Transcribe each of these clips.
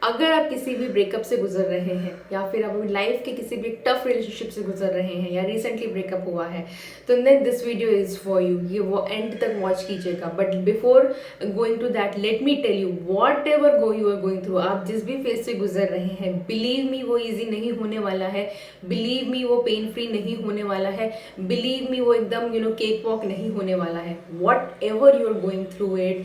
अगर आप किसी भी ब्रेकअप से गुजर रहे हैं या फिर आप अपनी लाइफ के किसी भी टफ रिलेशनशिप से गुजर रहे हैं या रिसेंटली ब्रेकअप हुआ है तो then this video is for you. ये वो एंड तक वॉच कीजिएगा। But before going to that let me tell you what ever you are going through, आप जिस भी फेज से गुजर रहे हैं, बिलीव मी वो ईजी नहीं होने वाला है। बिलीव मी वो पेन फ्री नहीं होने वाला है। बिलीव मी वो एकदम केक वॉक नहीं होने वाला है। What ever you are going through it,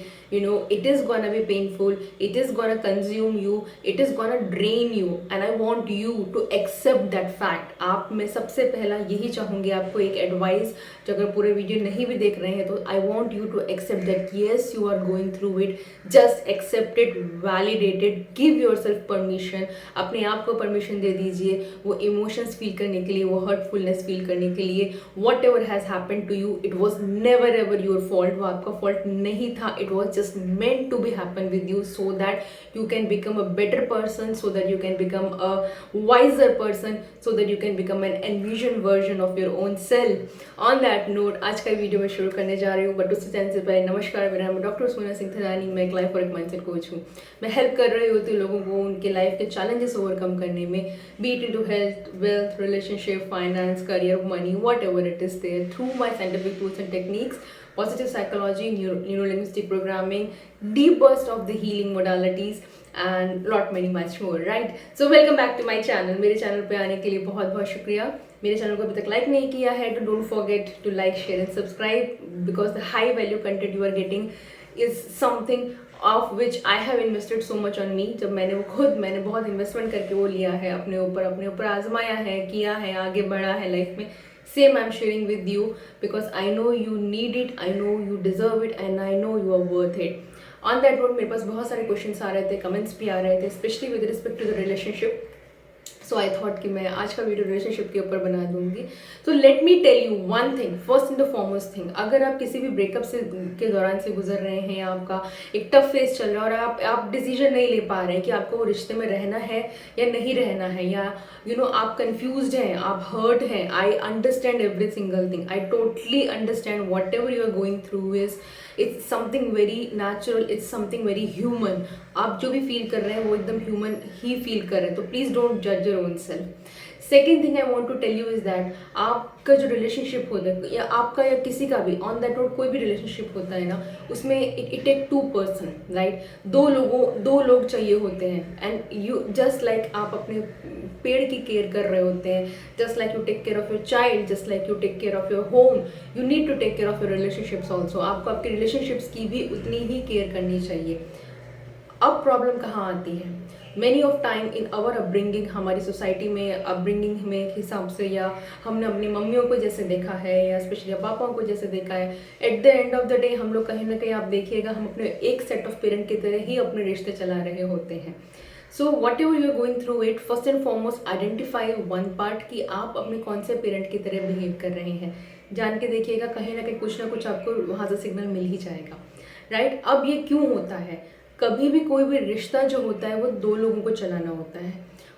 it is gonna be painful, it is gonna consume you, it is gonna drain you, and I want you to accept that fact। आप मैं सबसे पहला यही चाहूँगी आपको एक एडवाइस, जो अगर पूरे वीडियो नहीं भी देख रहे हैं तो I want you to accept that yes you are going through it. Just accept it, validate it, give your self permission. अपने आप को परमिशन दे दीजिए वो इमोशंस फील करने के लिए, वो हर्टफुलनेस फील करने के लिए। What ever has happen to you, it was never ever your fault. वो आपका फॉल्ट नहीं था, it was just meant to be happen with you so that you can become a better person, so that you can become a wiser person, so that you can become an envisioned version of your own self। on that note आज का video मैं शुरू करने जा रही हूँ, but उससे channel से पहले नमस्कार, मेरा नाम डॉक्टर सोना सिंह थरानी। मैं एक लाइफ और एक माइंडसेट कोच हूँ। मैं हेल्प कर रही होती हूँ लोगों को उनके लाइफ के चैलेंजेस ओवरकम करने में, be it into health, wealth, relationship, finance, career, money, what ever it is there, through my scientific tools and techniques, positive psychology, neuro-linguistic programming, deep burst of the healing modalities and lot many much more, right? So welcome back to my channel। मेरे channel पे आने के लिए बहुत बहुत शुक्रिया। मेरे channel को अभी तक लाइक नहीं किया है तो don't forget to like, share and subscribe, because the high value content you are getting is something of which I have invested so much on me. जब मैंने बहुत इन्वेस्टमेंट करके वो लिया है, अपने ऊपर आजमाया है, किया है, आगे बढ़ा है लाइफ में। Same I'm sharing with you because I know you need it, I know you deserve it, and I know you are worth it। On that note मेरे पास बहुत सारे क्वेश्चंस आ रहे थे, कमेंट्स भी आ रहे थे, specially with respect to the relationship. So I thought कि मैं आज का वीडियो रिलेशनशिप के ऊपर बना दूंगी। तो let me tell you one thing, first in the foremost thing, अगर आप किसी भी ब्रेकअप से के दौरान से गुजर रहे हैं या आपका एक टफ फेज चल रहा है और आप डिसीजन नहीं ले पा रहे हैं कि आपको वो रिश्ते में रहना है या नहीं रहना है, या आप कंफ्यूज्ड हैं, आप हर्ट हैं, I understand every single thing, I totally understand what ever you are going through is it's something very natural, it's something very human. आप जो भी फील कर रहे हैं वो एकदम ह्यूमन ही फील कर रहे हैं, तो प्लीज़ डोंट जज your own self. Second thing I want to tell you is that आपका जो रिलेशनशिप होता है या आपका या किसी का भी, ऑन दैट नोट कोई भी रिलेशनशिप होता है ना, उसमें it take two person, right? दो लोग चाहिए होते हैं। एंड यू जस्ट लाइक आप अपने पेड़ की केयर कर रहे होते हैं, just like you take care of your child, just like you take care of your home, you need to take care of your relationships also. आपको आपके रिलेशनशिप्स की भी उतनी ही केयर करनी चाहिए। अब प्रॉब्लम कहाँ आती है? Many of time in our upbringing, हमारी सोसाइटी में अपब्रिंगिंग में हिसाब से, या हमने अपनी मम्मियों को जैसे देखा है या स्पेशली पापाओं को जैसे देखा है, at the end of the day हम लोग कहीं ना कहीं, आप देखिएगा, हम अपने एक सेट ऑफ पेरेंट की तरह ही अपने रिश्ते चला रहे होते हैं। So what ever you are going through it, first and foremost identify one part कि आप अपने कौन से पेरेंट की तरह बिहेव कर रहे हैं। जान के देखिएगा, कहीं ना कहीं कुछ ना कुछ आपको वहाँ से सिग्नल मिल ही जाएगा, राइट? अब ये क्यों होता है? कभी भी कोई भी रिश्ता जो होता है वो दो लोगों को चलाना होता है,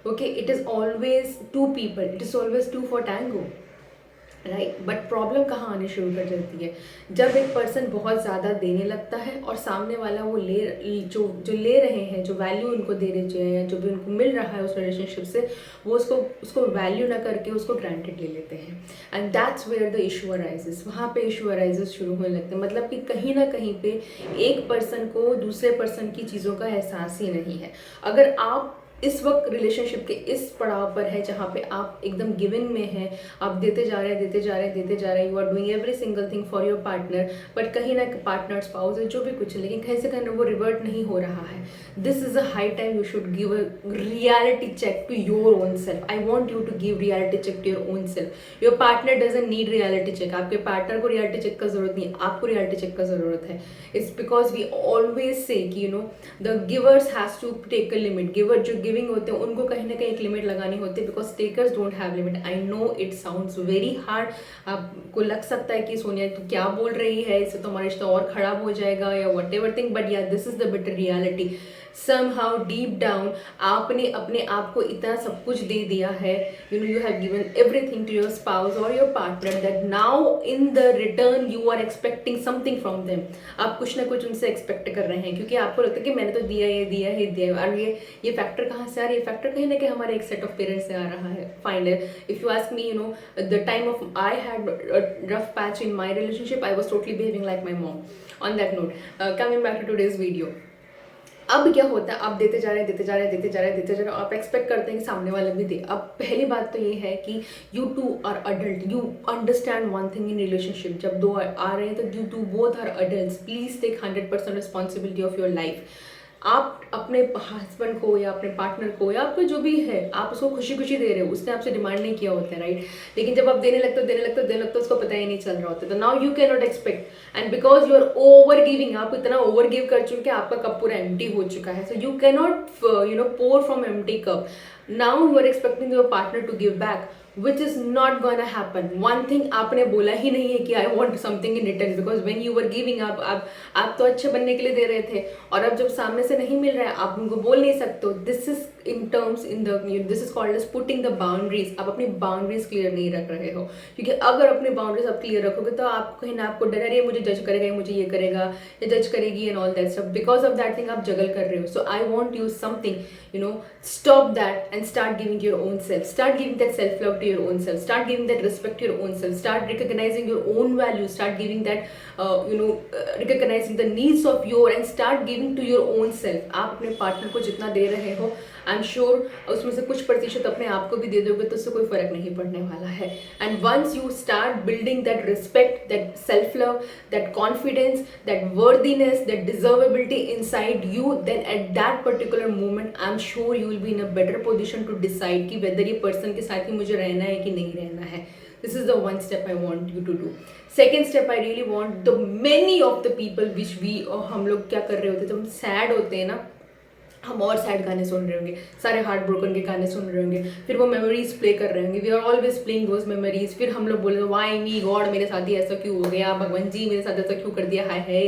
okay? It is always two people, it is always two for tango, right? But problem कहाँ आने शुरू कर जाती है? जब एक पर्सन बहुत ज़्यादा देने लगता है और सामने वाला वो जो ले रहे हैं, जो वैल्यू उनको दे रहे हैं, जो भी उनको मिल रहा है उस रिलेशनशिप से, वो उसको वैल्यू ना करके उसको ग्रांटेड ले लेते हैं। And that's where the issue arises. वहाँ पे इशू अराइजेस शुरू होने लगते हैं। मतलब कि कहीं ना कहीं पे एक पर्सन को दूसरे पर्सन की चीज़ों का एहसास ही नहीं है। अगर आप इस वक्त रिलेशनशिप के इस पड़ाव पर है जहाँ पे आप एकदम गिविंग में हैं, आप देते जा रहे हैं, you are doing every single thing for your partner, but कहीं ना पार्टनर, स्पाउस, जो भी कुछ है, लेकिन कहीं से कहीं वो रिवर्ट नहीं हो रहा है। This is a high time you should give a reality check to your own self. I want you to give reality check to your own self. Your partner doesn't need reality check. आपके partner को reality check का जरूरत नहीं, आपको reality check का जरूरत है। It's because we always say कि the givers has to take a limit. Giver जो गिविंग होते हैं उनको कहीं ना कहीं एक लिमिट लगानी होती है, because takers don't have limit. I know it sounds very hard. आपको लग सकता है कि सोनिया तू क्या बोल रही है, इससे तो हमारा रिश्ता और खराब हो जाएगा या what ever thing, but yeah this is the better reality. somehow deep down आपने अपने आप को इतना सब कुछ दे दिया है, you know, you have given everything to your spouse or your partner that now in the return you are expecting something from them. आप कुछ ना कुछ उनसे एक्सपेक्ट कर रहे हैं क्योंकि आपको लगता है कि मैंने तो दिया है दिया है दिया है। और ये फैक्टर कहाँ से आ रहा है? ये फैक्टर कहीं ना कहीं हमारे एक सेट ऑफ पेरेंट्स से आ रहा है। Find if you ask me, you know, the time of I had rough patch in my relationship, I was totally behaving like my mom. On that note, coming back to today's video, अब क्या होता है, आप देते जा रहे हैं देते जा रहे हैं देते जा रहे हैं देते जा रहे हैं, आप एक्सपेक्ट करते हैं कि सामने वाला भी दे। अब पहली बात तो ये है कि you two are adult, you understand one thing in relationship. जब दो आ रहे हैं तो you two both are adult, please take 100% responsibility of your life. आप अपने हस्बैंड को या अपने पार्टनर को या आपको जो भी है, आप उसको खुशी खुशी दे रहे हो, उसने आपसे डिमांड नहीं किया होता है, राइट? लेकिन जब आप देने लगते हो उसको पता ही नहीं चल रहा होता। तो now you can not expect, and because you are over giving, आप इतना ओवर गिव कर चुके हैं, आपका कप पूरा एम्प्टी हो चुका है। So you can not you know pour from empty cup. Now you are expecting your partner to give back, which is not gonna happen. One thing आपने बोला ही नहीं है कि I want something in return, because when you were giving आप तो अच्छे बनने के लिए दे रहे थे, और अब जब सामने से नहीं मिल रहा है आप उनको बोल नहीं सकते हो। This is in terms in the this is called as putting the boundaries. आप अपनी बाउंड्रीज क्लियर नहीं रख रहे हो, क्योंकि अगर अपनी बाउंड्रीज आप क्लियर रखोगे तो आप कहीं ना आपको डर है मुझे जज करेगा, मुझे ये करेगा, ये जज करेगी and all that stuff. Because of that thing आप जगल कर रहे हो। So I want you something, you know, stop that and start giving your own self, start giving that self love to your own self, start giving that respect to your own self, start recognizing your own value, start giving that recognizing the needs of your, and start giving to your own self. आप अपने partner को जितना दे रहे हो, आई am sure उसमें से कुछ प्रतिशत अपने आप को भी दे दोगे तो उससे कोई फर्क नहीं पड़ने वाला है। And once you start building that respect, that self love, that confidence, that worthiness, that deservability inside you, then at that particular moment I am sure you will be in a better position to decide कि whether ये person के साथ ही मुझे रहना है कि नहीं रहना है। This is the one step I want you to do. Second step, I really want the many of the people which we, हम लोग क्या कर रहे होते, जब हम सैड होते हैं ना, हम और सैड गाने सुन रहे होंगे, सारे हार्ट ब्रोकन के गाने सुन रहे होंगे, फिर वो मेमोरीज प्ले कर रहे होंगे, we are always playing those memories. फिर हम लोग बोले वाई मी गॉड, मेरे साथ ही ऐसा क्यों हो गया, भगवान जी मेरे साथ ऐसा क्यों कर दिया, हाय हाय।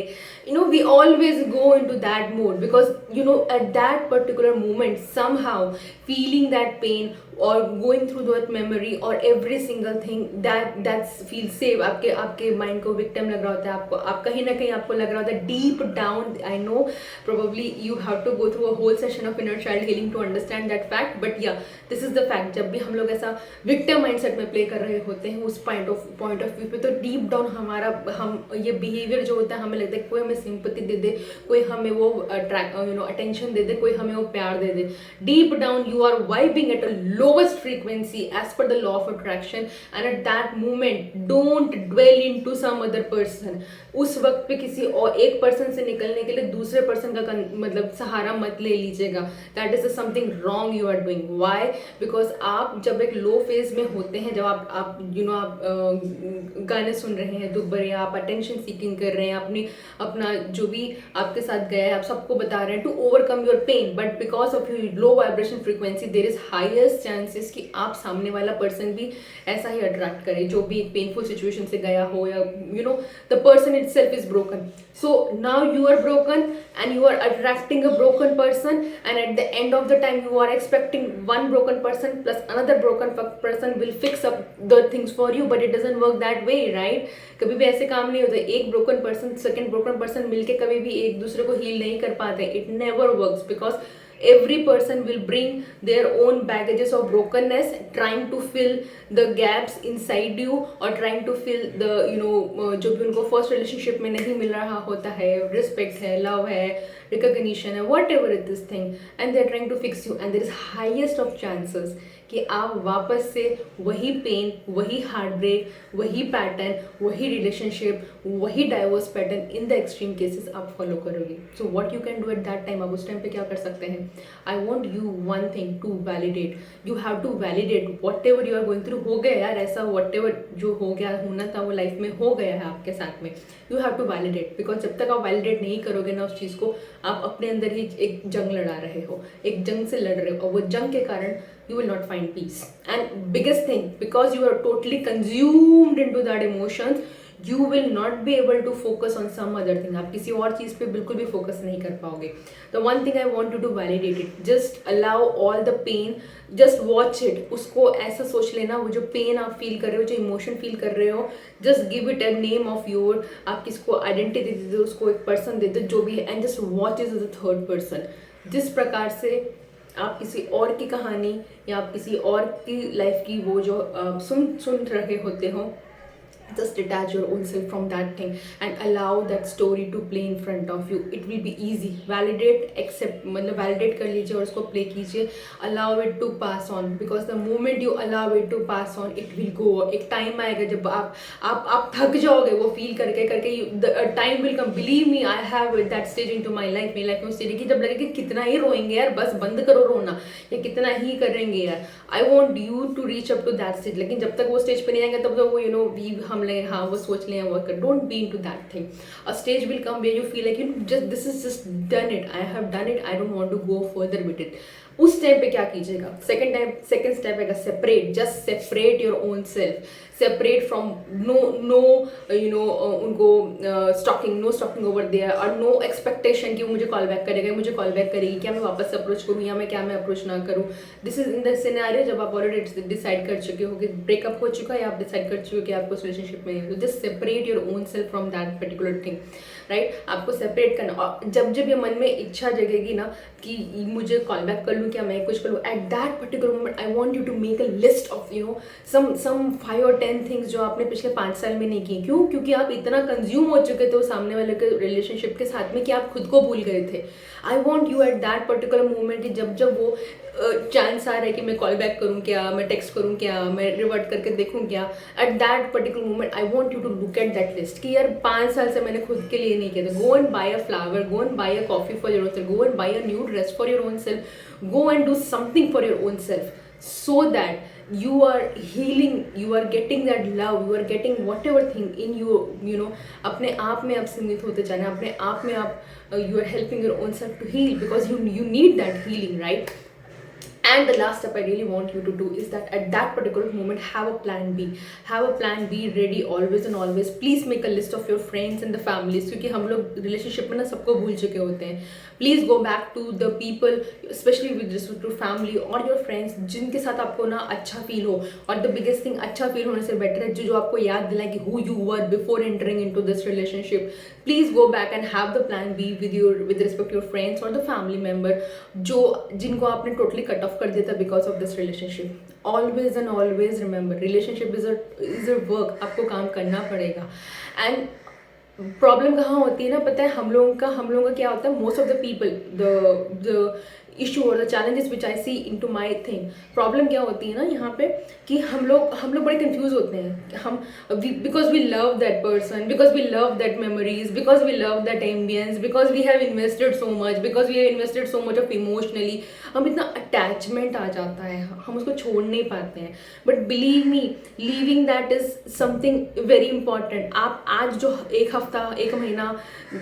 You know, we always go into that mode because you know at that particular moment somehow feeling that pain or going through that memory or every single thing that feels safe, आपके mind को victim लग रहा होता है, आपको आप कहीं ना कहीं आपको लग रहा होता है deep down. I know probably you have to go through a whole session of inner child healing to understand that fact, but yeah this is the fact. जब भी हम लोग ऐसा विक्टिम माइंडसेट में प्ले कर रहे होते हैं उस पॉइंट ऑफ व्यू पे, तो डीप डाउन हम ये बिहेवियर जो होता है, हमें लगता है कोई हमें सिंपैथी दे दे, कोई हमें वो अटेंशन दे दे, कोई हमें वो प्यार दे दे। Deep down you are vibing at a lowest frequency as per the law of attraction, and at that moment don't dwell into some other person. उस वक्त पे किसी और एक पर्सन से निकलने के लिए दूसरे पर्सन का मतलब सहारा मत ले लीजिएगा। That is something wrong you are doing. Why? Because आप जब एक लो फेज में होते हैं, जब आप यू नो आप गाने सुन रहे हैं दुख भरे, आप अटेंशन सीकिंग कर रहे हैं, अपना जो भी आपके साथ गया है आप सबको बता रहे हैं to overcome your pain, but because of your low vibration frequency there is highest chances कि आप सामने वाला पर्सन भी ऐसा ही अट्रैक्ट करे जो भी एक पेनफुल सिचुएशन से गया हो, या you know the person itself is broken. So now you are broken and you are attracting a broken person, and at the end of the time you are expecting one broken person plus another broken person will fix up the things for you, but it doesn't work that way, right? कभी भी ऐसे काम नहीं होता। एक broken person second broken person मिलके कभी भी एक दूसरे को heal नहीं कर पाते। It never works because every person will bring their own baggages of brokenness, trying to fill the gaps inside you, or trying to fill the जो भी उनको फर्स्ट रिलेशनशिप में नहीं मिल रहा होता है, रिस्पेक्ट है, लव है, रिकॉग्निशन है, what ever it this thing, and they are trying to fix you, and there is highest of chances कि आप वापस से वही पेन, वही हार्ट ब्रेक, वही पैटर्न, वही रिलेशनशिप, वही divorce pattern in the extreme cases आप फॉलो करोगे। So what you can do at that time, आप उस टाइम पे क्या कर सकते हैं? I want you one thing to validate, you have to validate what ever you are going through. हो गया यार ऐसा, वॉट एवर जो हो गया होना था वो लाइफ में हो गया है आपके साथ में, you have to validate. Because जब तक आप वैलिडेट नहीं करोगे ना उस चीज़ को, आप अपने अंदर ही एक जंग लड़ा रहे हो, एक जंग से लड़ रहे हो, और वो जंग के कारण you will not find peace. And biggest thing, because you are totally consumed into that emotions, you will not be able to focus on some other thing, आप किसी और चीज़ पे बिल्कुल भी फोकस नहीं कर पाओगे। The one thing I want you to validate it, just allow all the pain, just watch it, उसको ऐसा सोच लेना, वो जो पेन आप फील कर रहे हो, जो इमोशन फील कर रहे हो, just give it a name of your, आप किसको आइडेंटिटी दे दो, उसको एक पर्सन दे दो जो भी है, and just watch is the third person. जिस प्रकार से आप किसी और की कहानी या आप किसी और की लाइफ की वो जो सुन रहे होते हो, just detach your own self from that thing and allow that story to play in front of you. It will be easy. Validate, accept, मतलब validate कर लीजिए और उसको play कीजिए, allow it to pass on, because the moment you allow it to pass on, it will go. एक time आएगा जब आप थक जाओगे वो फील करके करके, the time will come, believe me, I have that stage into my life, मेरी लाइफ में उस तरीके जब लगे कि कितना ही रोएंगे यार, बस बंद करो रोना, या कितना ही करेंगे यार, I want you to reach up to that stage, लेकिन जब तक वो स्टेज पे नहीं आएंगे तब तक वो हम लगे हाँ वो सोच लें वर्क कर, don't be into that thing. A stage will come where you feel like you just this is just done it, I have done it, I don't want to go further with it. उस time पे क्या कीजिएगा, second step है separate, just separate your own self, separate from no उनको no stalking over there, और no expectation कि वो मुझे कॉल बैक करेगा, मुझे कॉल बैक करेगी, क्या मैं वापस अप्रोच करूँ या मैं अप्रोच ना करूँ। This is in the scenario जब आप ऑलरेडी डिसाइड कर चुके हो कि ब्रेकअप हो चुका है, या आप डिसाइड कर चुके हो कि आपको रिलेशनशिप में है, तो just separate your own self from that particular thing, right. आपको सेपरेट करना, और जब ये मन में इच्छा जगेगी ना कि मुझे कॉल बैक कर लूँ, क्या मैं कुछ कर लूँ, at that particular moment I want you to make a list of some 5 or 10 things जो आपने पिछले 5 साल में नहीं की। क्यों? क्योंकि आप इतना कंज्यूम हो चुके थे सामने वाले के रिलेशनशिप के साथ में कि आप खुद को भूल गए थे। आई want you eight that particular moment, जब वो चांस आ रहा है कि मैं कॉल बैक करूँ क्या, मैं टेक्स्ट करूँ क्या, मैं रिवर्ट करके देखूँ क्या, at that particular moment I want you to look at that list कि यार 5 साल से मैंने खुद के लिए नहीं किया था। Go and buy a flower, go and buy a coffee for your own self, go and buy a new dress for your own self, go and do something for your own self so that you are healing, you are getting that love, you are getting whatever thing in you अपने आप में आप सीमित होते जाना, अपने आप में आप you are helping your own self to heal, because you need that healing, right? And the last step I really want you to do is that at that particular moment have a plan B, ready always and always. Please make a list of your friends and the families, क्योंकि हम लोग relationship में ना सबको भूल चुके होते हैं। Please go back to the people, specially with respect to family और योर फ्रेंड्स, जिनके साथ आपको ना अच्छा फील हो। और द बिगेस्ट थिंग, अच्छा फील होने से बेटर है जो आपको याद दिलाए कि who you were before entering into this relationship. Please go back and have the plan B with respect to your friends और द फैमिली मेम्बर जिनको आपने टोटली कट ऑफ कर दिया था because of this relationship. Always and always remember, relationship is a work, आपको काम करना पड़ेगा। एंड प्रॉब्लम कहाँ होती है ना, पता है हम लोगों का क्या होता है, most of the people the issue और the challenges which I see into my thing, problem क्या होती है ना यहाँ पे कि हम लोग बड़े कंफ्यूज होते हैं। हम because we love that person, because we love that memories, because we love that ambience, because we have invested so much, because we have invested so much of emotionally, हम इतना अटैचमेंट आ जाता है, हम उसको छोड़ नहीं पाते हैं। But believe me, leaving that is something very important. आप आज जो एक हफ्ता, एक महीना,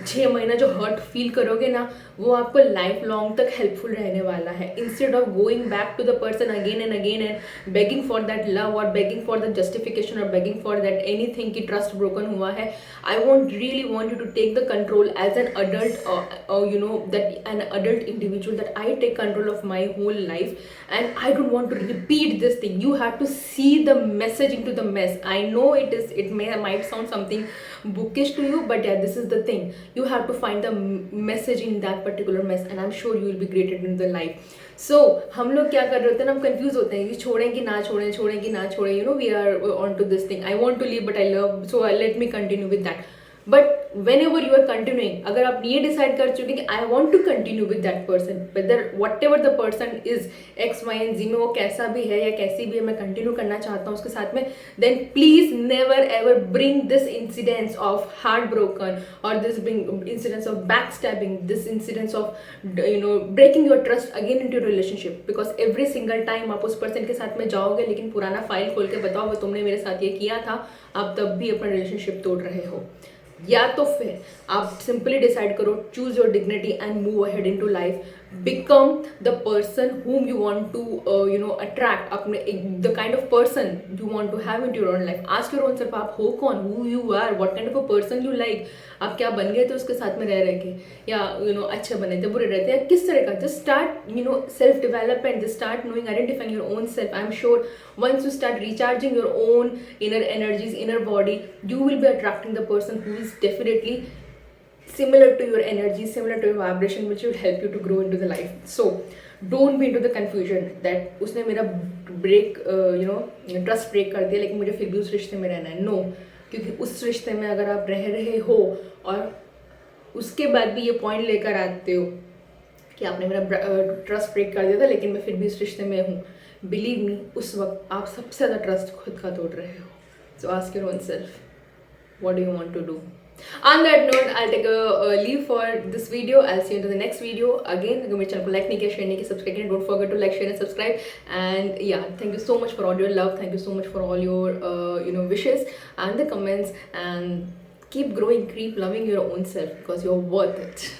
6 महीना जो हर्ट फील करोगे ना, वो आपको लाइफ लॉन्ग तक हेल्पफुल रहने वाला है। Instead of going back to the person again and begging for that love और बेगिंग फॉर द जस्टिफिकेशन और बेगिंग फॉर दैट एनीथिंग कि ट्रस्ट ब्रोकन हुआ है, I really want you to take the control as an adult, that an adult individual, that I take control of my whole life and I don't want to repeat this thing. You have to see the message into the mess. I know it might sound something bookish to you, but yeah, this is the thing. You have to find the message in that particular mess, and I'm sure you will be great in the life. So हम लोग क्या कर रहे होते हैं ना, हम confuse होते हैं कि छोड़ें कि ना छोड़ें, छोड़ें कि ना छोड़ें, we are on to this thing. I want to leave but I love, so let me continue with that. But whenever you are continuing, अगर आप ये डिसाइड कर चुके कि I want to continue with that person, whether whatever the person is X Y and Z में, वो कैसा भी है या कैसी भी है, मैं कंटिन्यू करना चाहता हूँ उसके साथ में, then please never ever bring this incidents of heart broken और this bring incidents of back stabbing, this incidents of breaking your trust again into relationship. Because every single time आप उस person के साथ में जाओगे, लेकिन पुराना file खोल के बताओ तुमने मेरे साथ ये किया था, आप तब भी अपना रिलेशनशिप तोड़ रहे हो। या तो फिर आप सिंपली डिसाइड करो, choose your dignity and move ahead into life. become the person whom you want to attract, अपने the kind of person you want to have into your own life. Ask your own self, आप हो कौन, who you are, what kind of a person you like. आप क्या बन गए थे उसके साथ में रह के, या अच्छे बने थे, बुरे रहते हैं, किस तरह का. just start self development, just start knowing, identifying your own self. I'm sure once you start recharging your own inner energies, inner body, you will be attracting the person who is definitely similar to your energy, similar to your vibration, which will help you to grow into the life. So don't be into the confusion that उसने मेरा break trust break कर दिया, लेकिन मुझे फिर भी उस रिश्ते में रहना है. नो, क्योंकि उस रिश्ते में अगर आप रह रहे हो और उसके बाद भी ये पॉइंट लेकर आते हो कि आपने मेरा ट्रस्ट ब्रेक कर दिया था लेकिन मैं फिर भी इस रिश्ते में हूँ, बिलीव मी, उस वक्त आप सबसे ज़्यादा ट्रस्ट खुद का तोड़ रहे हो. सो ask your own self, what do you want to do. On that note, I'll take a leave for this video. I'll see you into the next video. Again, अगर मेरे चैनल को लाइक नहीं किया, शेयर नहीं किया, subscribe किया, don't forget to like, share and subscribe. And yeah, thank you so much for all your love. Thank you so much for all your wishes and the comments. And keep growing, keep loving your own self because you're worth it.